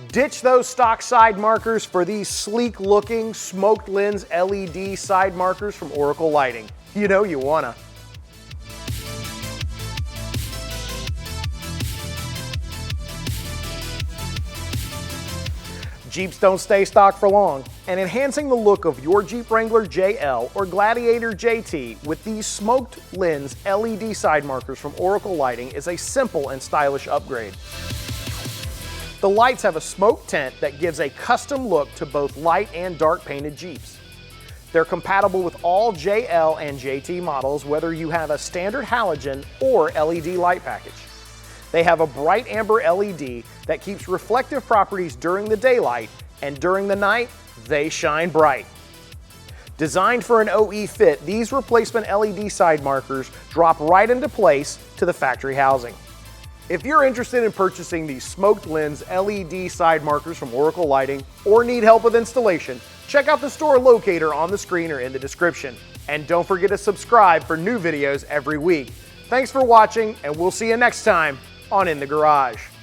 Ditch those stock side markers for these sleek looking smoked lens LED side markers from Oracle Lighting. You know you wanna. Jeeps don't stay stock for long, and enhancing the look of your Jeep Wrangler JL or Gladiator JT with these smoked lens LED side markers from Oracle Lighting is a simple and stylish upgrade. The lights have a smoke tint that gives a custom look to both light and dark painted Jeeps. They're compatible with all JL and JT models, whether you have a standard halogen or LED light package. They have a bright amber LED that keeps reflective properties during the daylight, and during the night, they shine bright. Designed for an OE fit, these replacement LED side markers drop right into place to the factory housing. If you're interested in purchasing these smoked lens LED side markers from Oracle Lighting or need help with installation, check out the store locator on the screen or in the description. And don't forget to subscribe for new videos every week. Thanks for watching, and we'll see you next time on In the Garage.